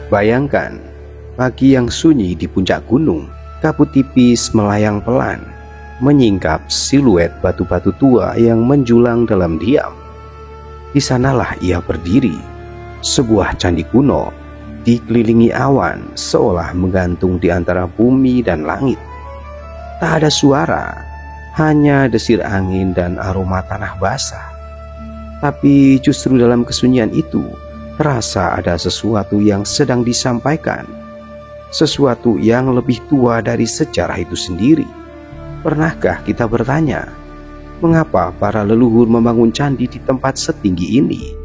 Bayangkan, pagi yang sunyi di puncak gunung, kabut tipis melayang pelan, menyingkap siluet batu-batu tua yang menjulang dalam diam. Di sanalah ia berdiri, sebuah candi kuno, dikelilingi awan seolah menggantung di antara bumi dan langit. Tak ada suara, hanya desir angin dan aroma tanah basah. Tapi justru dalam kesunyian itu, terasa ada sesuatu yang sedang disampaikan, sesuatu yang lebih tua dari sejarah itu sendiri. Pernahkah kita bertanya, mengapa para leluhur membangun candi di tempat setinggi ini?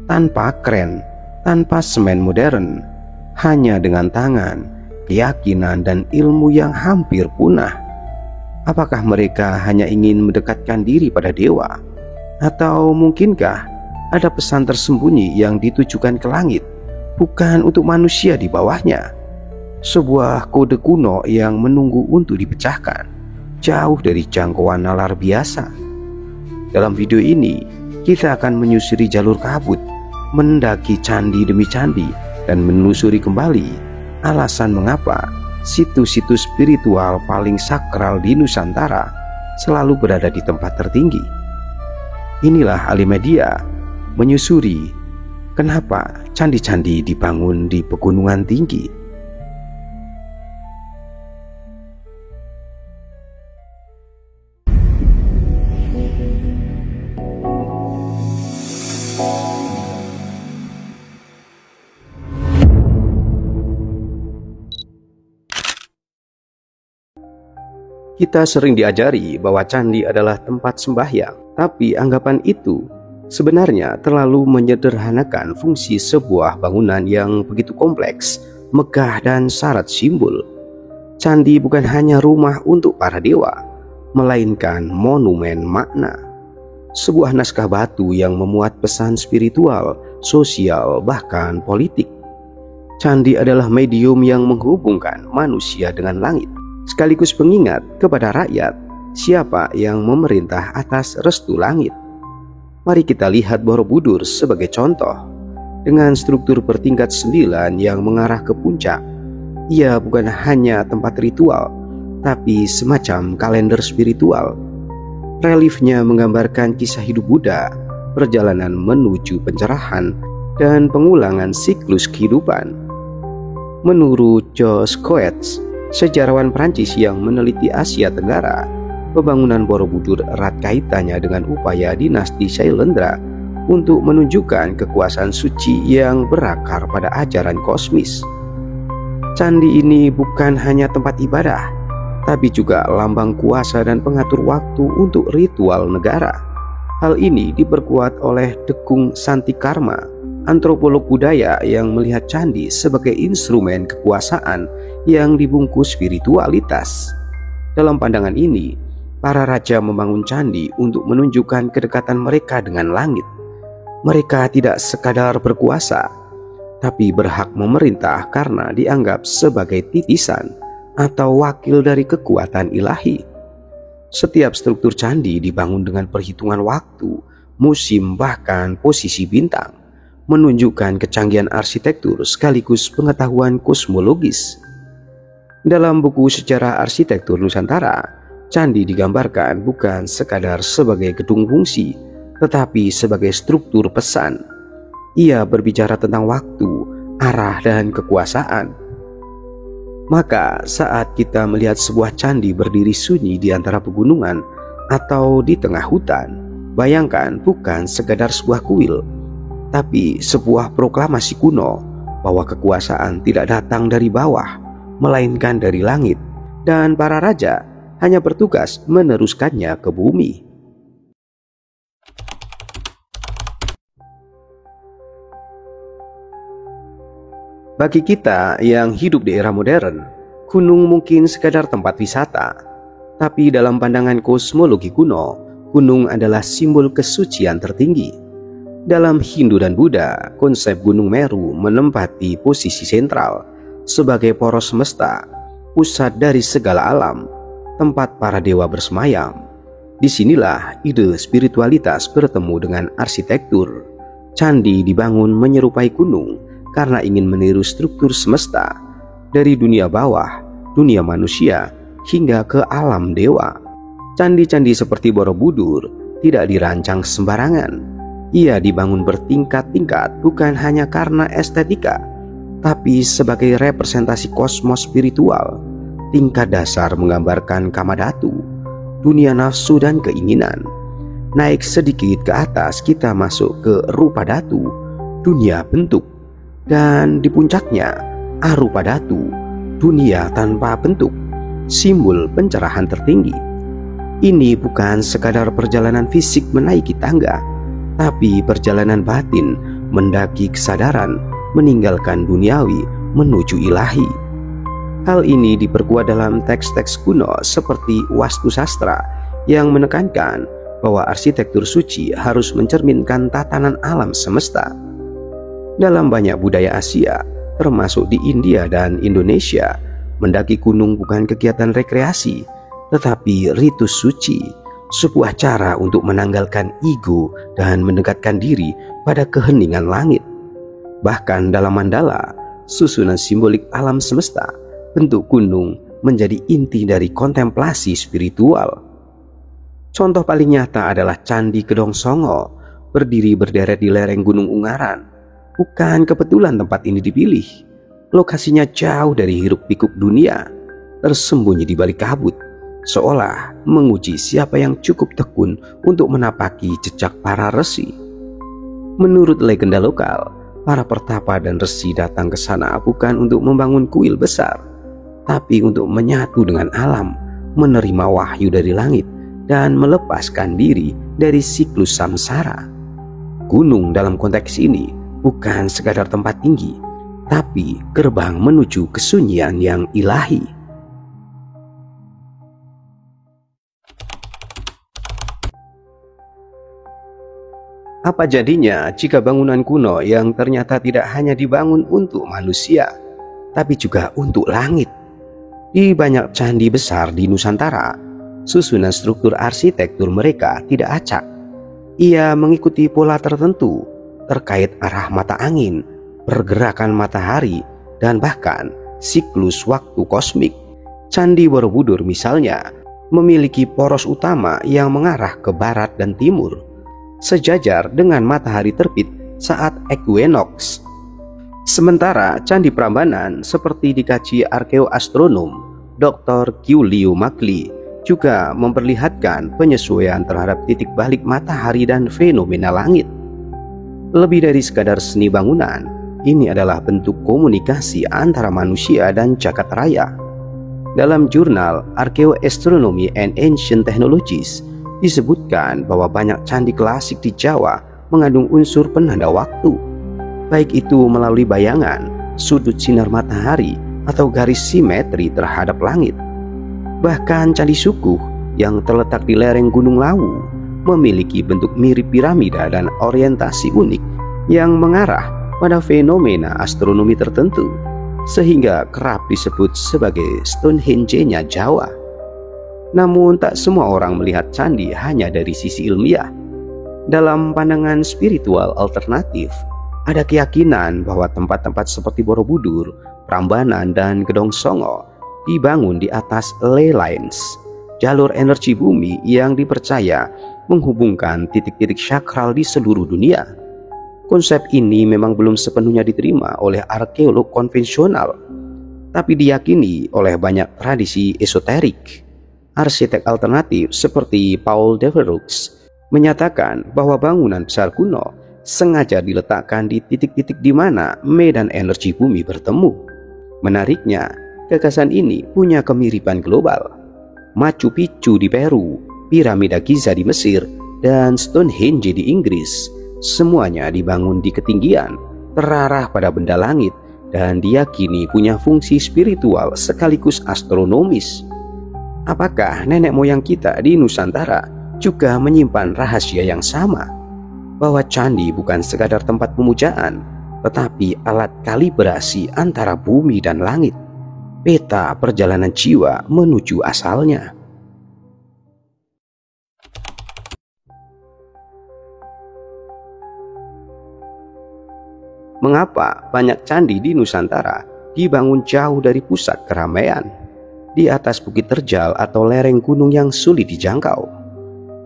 Tanpa kren, tanpa semen modern, hanya dengan tangan, keyakinan dan ilmu yang hampir punah. Apakah mereka hanya ingin mendekatkan diri pada dewa? Atau mungkinkah ada pesan tersembunyi yang ditujukan ke langit, bukan untuk manusia di bawahnya? Sebuah kode kuno yang menunggu untuk dipecahkan, jauh dari jangkauan nalar biasa. Dalam video ini, kita akan menyusuri jalur kabut, mendaki candi demi candi, dan menelusuri kembali alasan mengapa situs-situs spiritual paling sakral di Nusantara selalu berada di tempat tertinggi. Inilah Alimedia menyusuri kenapa candi-candi dibangun di pegunungan tinggi. Kita sering diajari bahwa candi adalah tempat sembahyang, tapi anggapan itu sebenarnya terlalu menyederhanakan fungsi sebuah bangunan yang begitu kompleks, megah dan syarat simbol. Candi bukan hanya rumah untuk para dewa, melainkan monumen makna. Sebuah naskah batu yang memuat pesan spiritual, sosial, bahkan politik. Candi adalah medium yang menghubungkan manusia dengan langit, sekaligus pengingat kepada rakyat siapa yang memerintah atas restu langit. Mari kita lihat Borobudur sebagai contoh. Dengan struktur bertingkat 9 yang mengarah ke puncak, ia bukan hanya tempat ritual, tapi semacam kalender spiritual. Reliefnya menggambarkan kisah hidup Buddha, perjalanan menuju pencerahan, dan pengulangan siklus kehidupan. Menurut Jos Coetzee, sejarawan Prancis yang meneliti Asia Tenggara, pembangunan Borobudur erat kaitannya dengan upaya dinasti Shailendra untuk menunjukkan kekuasaan suci yang berakar pada ajaran kosmis. Candi ini bukan hanya tempat ibadah, tapi juga lambang kuasa dan pengatur waktu untuk ritual negara. Hal ini diperkuat oleh Dekung Santikarma, antropolog budaya yang melihat candi sebagai instrumen kekuasaan yang dibungkus spiritualitas. Dalam pandangan ini, para raja membangun candi untuk menunjukkan kedekatan mereka dengan langit. Mereka tidak sekadar berkuasa, tapi berhak memerintah karena dianggap sebagai titisan atau wakil dari kekuatan ilahi. Setiap struktur candi dibangun dengan perhitungan waktu, musim, bahkan posisi bintang, menunjukkan kecanggihan arsitektur sekaligus pengetahuan kosmologis. Dalam buku Sejarah Arsitektur Nusantara, candi digambarkan bukan sekadar sebagai gedung fungsi, tetapi sebagai struktur pesan. Ia berbicara tentang waktu, arah, dan kekuasaan. Maka saat kita melihat sebuah candi berdiri sunyi di antara pegunungan atau di tengah hutan, bayangkan bukan sekadar sebuah kuil, tapi sebuah proklamasi kuno bahwa kekuasaan tidak datang dari bawah, melainkan dari langit, dan para raja hanya bertugas meneruskannya ke bumi. Bagi kita yang hidup di era modern, gunung mungkin sekadar tempat wisata, tapi dalam pandangan kosmologi kuno, gunung adalah simbol kesucian tertinggi. Dalam Hindu dan Buddha, konsep Gunung Meru menempati posisi sentral sebagai poros semesta, pusat dari segala alam, tempat para dewa bersemayam. Disinilah ide spiritualitas bertemu dengan arsitektur. Candi dibangun menyerupai gunung karena ingin meniru struktur semesta, dari dunia bawah, dunia manusia, hingga ke alam dewa. Candi-candi seperti Borobudur tidak dirancang sembarangan. Ia dibangun bertingkat-tingkat bukan hanya karena estetika, tapi sebagai representasi kosmos spiritual. Tingkat dasar menggambarkan Kamadhatu, dunia nafsu dan keinginan. Naik sedikit ke atas kita masuk ke Rupadhatu, dunia bentuk. Dan di puncaknya Arupadhatu, dunia tanpa bentuk, simbol pencerahan tertinggi. Ini bukan sekadar perjalanan fisik menaiki tangga, tapi perjalanan batin mendaki kesadaran, meninggalkan duniawi menuju ilahi. Hal ini diperkuat dalam teks-teks kuno seperti Wastu Sastra yang menekankan bahwa arsitektur suci harus mencerminkan tatanan alam semesta. Dalam banyak budaya Asia, termasuk di India dan Indonesia, mendaki gunung bukan kegiatan rekreasi, tetapi ritus suci, sebuah cara untuk menanggalkan ego dan mendekatkan diri pada keheningan langit. Bahkan dalam mandala, susunan simbolik alam semesta, bentuk gunung menjadi inti dari kontemplasi spiritual. Contoh paling nyata adalah Candi Gedong Songo, berdiri berderet di lereng Gunung Ungaran. Bukan kebetulan tempat ini dipilih. Lokasinya jauh dari hiruk-pikuk dunia, tersembunyi di balik kabut, seolah menguji siapa yang cukup tekun untuk menapaki jejak para resi. Menurut legenda lokal, para pertapa dan resi datang ke sana bukan untuk membangun kuil besar, tapi untuk menyatu dengan alam, menerima wahyu dari langit, dan melepaskan diri dari siklus samsara. Gunung dalam konteks ini bukan sekadar tempat tinggi, tapi gerbang menuju kesunyian yang ilahi. Apa jadinya jika bangunan kuno yang ternyata tidak hanya dibangun untuk manusia, tapi juga untuk langit? Di banyak candi besar di Nusantara, susunan struktur arsitektur mereka tidak acak. Ia mengikuti pola tertentu terkait arah mata angin, pergerakan matahari, dan bahkan siklus waktu kosmik. Candi Borobudur misalnya memiliki poros utama yang mengarah ke barat dan timur, sejajar dengan matahari terbit saat equinox. Sementara Candi Prambanan seperti dikaji arkeoastronom Dr. Giulio Magli juga memperlihatkan penyesuaian terhadap titik balik matahari dan fenomena langit. Lebih dari sekadar seni bangunan, ini adalah bentuk komunikasi antara manusia dan jagat raya. Dalam jurnal Archaeoastronomy and Ancient Technologies disebutkan bahwa banyak candi klasik di Jawa mengandung unsur penanda waktu, baik itu melalui bayangan, sudut sinar matahari, atau garis simetri terhadap langit. Bahkan Candi Sukuh yang terletak di lereng Gunung Lawu memiliki bentuk mirip piramida dan orientasi unik yang mengarah pada fenomena astronomi tertentu, sehingga kerap disebut sebagai Stonehenge-nya Jawa. Namun tak semua orang melihat candi hanya dari sisi ilmiah. Dalam pandangan spiritual alternatif, ada keyakinan bahwa tempat-tempat seperti Borobudur, Prambanan, dan Gedong Songo dibangun di atas ley lines, jalur energi bumi yang dipercaya menghubungkan titik-titik sakral di seluruh dunia. Konsep ini memang belum sepenuhnya diterima oleh arkeolog konvensional, tapi diyakini oleh banyak tradisi esoterik. Arsitek alternatif seperti Paul Devereux menyatakan bahwa bangunan besar kuno sengaja diletakkan di titik-titik di mana medan energi bumi bertemu. Menariknya, gagasan ini punya kemiripan global. Machu Picchu di Peru, piramida Giza di Mesir, dan Stonehenge di Inggris, semuanya dibangun di ketinggian, terarah pada benda langit, dan diyakini punya fungsi spiritual sekaligus astronomis. Apakah nenek moyang kita di Nusantara juga menyimpan rahasia yang sama? Bahwa candi bukan sekadar tempat pemujaan, tetapi alat kalibrasi antara bumi dan langit, peta perjalanan jiwa menuju asalnya. Mengapa banyak candi di Nusantara dibangun jauh dari pusat keramaian, di atas bukit terjal atau lereng gunung yang sulit dijangkau?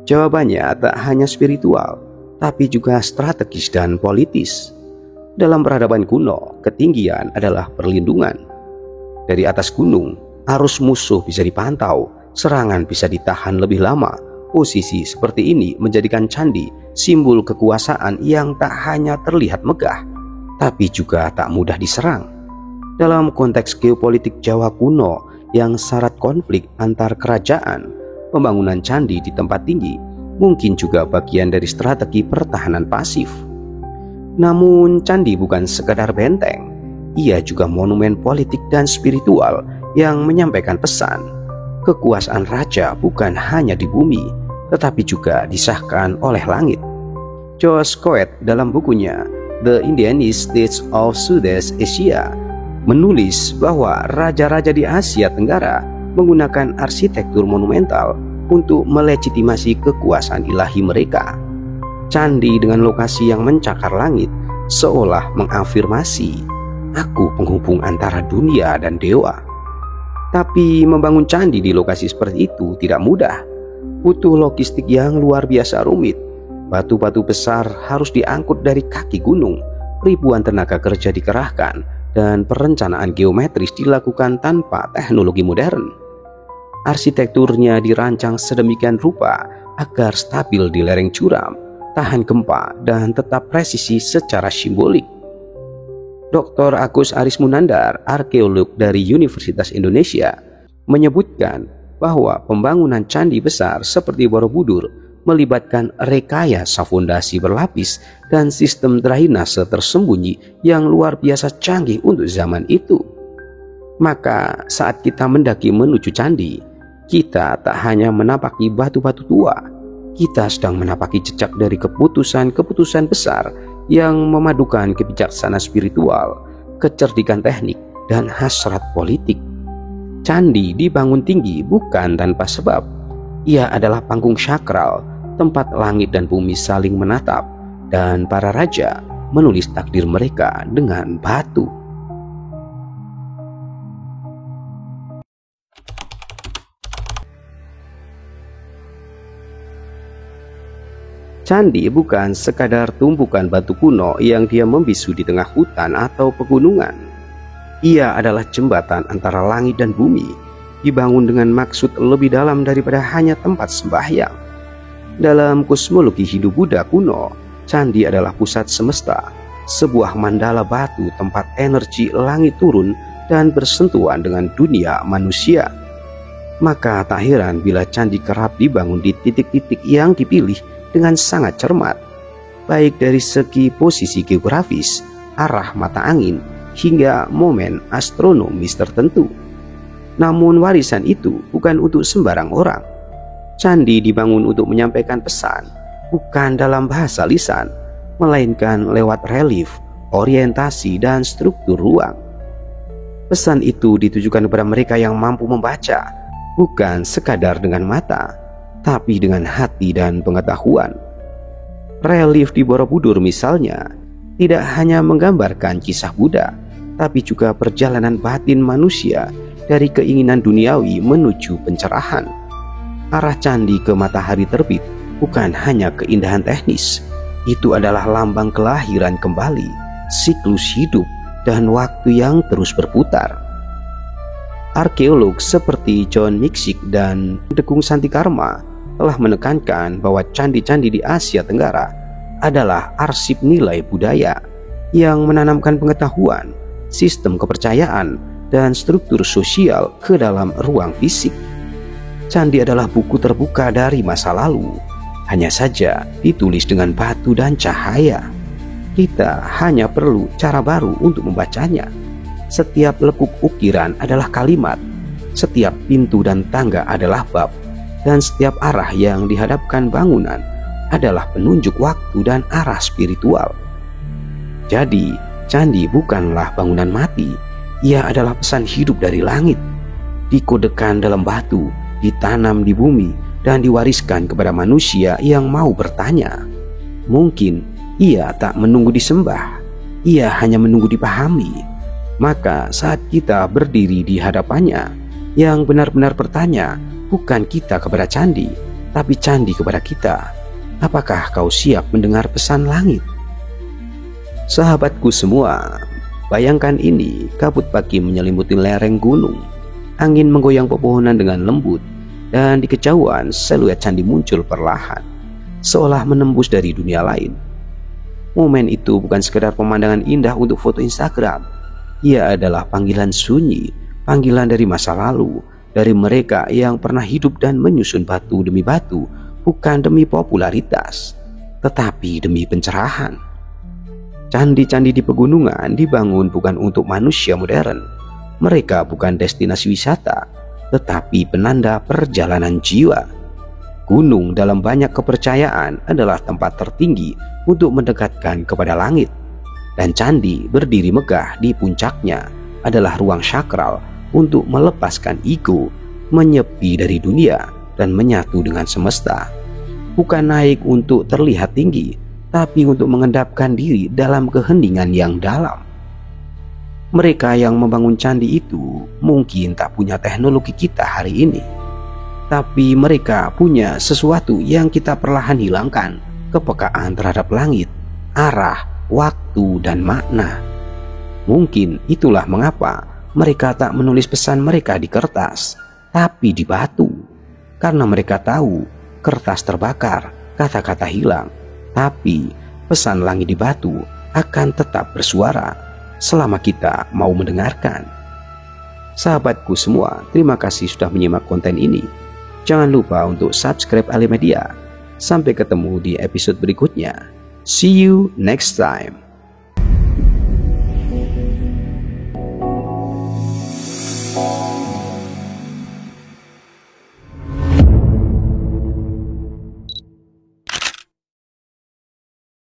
Jawabannya tak hanya spiritual, tapi juga strategis dan politis. Dalam peradaban kuno, ketinggian adalah perlindungan. Dari atas gunung, arus musuh bisa dipantau, serangan bisa ditahan lebih lama. Posisi seperti ini menjadikan candi simbol kekuasaan yang tak hanya terlihat megah, tapi juga tak mudah diserang. Dalam konteks geopolitik Jawa kuno yang syarat konflik antar kerajaan, pembangunan candi di tempat tinggi mungkin juga bagian dari strategi pertahanan pasif. Namun candi bukan sekadar benteng, ia juga monumen politik dan spiritual yang menyampaikan pesan. Kekuasaan raja bukan hanya di bumi, tetapi juga disahkan oleh langit. George Coet dalam bukunya The Indianist States of Southeast Asia menulis bahwa raja-raja di Asia Tenggara menggunakan arsitektur monumental untuk melegitimasi kekuasaan ilahi mereka. Candi dengan lokasi yang mencakar langit seolah mengafirmasi, aku penghubung antara dunia dan dewa. Tapi membangun candi di lokasi seperti itu tidak mudah. Butuh logistik yang luar biasa rumit. Batu-batu besar harus diangkut dari kaki gunung, ribuan tenaga kerja dikerahkan, dan perencanaan geometris dilakukan tanpa teknologi modern. Arsitekturnya dirancang sedemikian rupa agar stabil di lereng curam, tahan gempa, dan tetap presisi secara simbolik. Dr. Agus Aris Munandar, arkeolog dari Universitas Indonesia, menyebutkan bahwa pembangunan candi besar seperti Borobudur melibatkan rekayasa fondasi berlapis dan sistem drainase tersembunyi yang luar biasa canggih untuk zaman itu. Maka saat kita mendaki menuju candi, kita tak hanya menapaki batu-batu tua, kita sedang menapaki jejak dari keputusan-keputusan besar yang memadukan kebijaksanaan spiritual, kecerdikan teknik, dan hasrat politik. Candi dibangun tinggi bukan tanpa sebab. Ia adalah panggung sakral, tempat langit dan bumi saling menatap, dan para raja menulis takdir mereka dengan batu. Candi bukan sekadar tumpukan batu kuno yang diam membisu di tengah hutan atau pegunungan. Ia adalah jembatan antara langit dan bumi, dibangun dengan maksud lebih dalam daripada hanya tempat sembahyang. Dalam kosmologi Hindu Buddha kuno, candi adalah pusat semesta, sebuah mandala batu tempat energi langit turun dan bersentuhan dengan dunia manusia. Maka tak heran bila candi kerap dibangun di titik-titik yang dipilih dengan sangat cermat, baik dari segi posisi geografis, arah mata angin, hingga momen astronomis tertentu. Namun warisan itu bukan untuk sembarang orang. Candi dibangun untuk menyampaikan pesan, bukan dalam bahasa lisan, melainkan lewat relief, orientasi, dan struktur ruang. Pesan itu ditujukan kepada mereka yang mampu membaca, bukan sekadar dengan mata, tapi dengan hati dan pengetahuan. Relief di Borobudur misalnya tidak hanya menggambarkan kisah Buddha, tapi juga perjalanan batin manusia dari keinginan duniawi menuju pencerahan. Arah candi ke matahari terbit bukan hanya keindahan teknis, itu adalah lambang kelahiran kembali, siklus hidup, dan waktu yang terus berputar. Arkeolog seperti John Miksik dan Dekung Santikarma telah menekankan bahwa candi-candi di Asia Tenggara adalah arsip nilai budaya yang menanamkan pengetahuan, sistem kepercayaan, dan struktur sosial ke dalam ruang fisik. Candi adalah buku terbuka dari masa lalu, hanya saja ditulis dengan batu dan cahaya. Kita hanya perlu cara baru untuk membacanya. Setiap lekuk ukiran adalah kalimat, setiap pintu dan tangga adalah bab, dan setiap arah yang dihadapkan bangunan adalah penunjuk waktu dan arah spiritual. Jadi, candi bukanlah bangunan mati, ia adalah pesan hidup dari langit, dikodekan dalam batu, ditanam di bumi, dan diwariskan kepada manusia yang mau bertanya. Mungkin ia tak menunggu disembah, ia hanya menunggu dipahami. Maka saat kita berdiri di hadapannya, yang benar-benar bertanya bukan kita kepada candi, tapi candi kepada kita, apakah kau siap mendengar pesan langit? Sahabatku semua, bayangkan ini, kabut pagi menyelimuti lereng gunung, angin menggoyang pepohonan dengan lembut, dan di kejauhan siluet candi muncul perlahan, seolah menembus dari dunia lain. Momen itu bukan sekedar pemandangan indah untuk foto Instagram. Ia adalah panggilan sunyi, panggilan dari masa lalu, dari mereka yang pernah hidup dan menyusun batu demi batu, bukan demi popularitas, tetapi demi pencerahan. Candi-candi di pegunungan dibangun bukan untuk manusia modern. Mereka bukan destinasi wisata, tetapi penanda perjalanan jiwa. Gunung dalam banyak kepercayaan adalah tempat tertinggi untuk mendekatkan kepada langit, dan candi berdiri megah di puncaknya adalah ruang sakral untuk melepaskan ego, menyepi dari dunia dan menyatu dengan semesta. Bukan naik untuk terlihat tinggi, tapi untuk mengendapkan diri dalam keheningan yang dalam. Mereka yang membangun candi itu mungkin tak punya teknologi kita hari ini, tapi mereka punya sesuatu yang kita perlahan hilangkan: kepekaan terhadap langit, arah, waktu, dan makna. Mungkin itulah mengapa mereka tak menulis pesan mereka di kertas, tapi di batu. Karena mereka tahu kertas terbakar, kata-kata hilang, tapi pesan langit di batu akan tetap bersuara selama kita mau mendengarkan. Sahabatku semua, terima kasih sudah menyimak konten ini. Jangan lupa untuk subscribe Ali Media. Sampai ketemu di episode berikutnya. See you next time.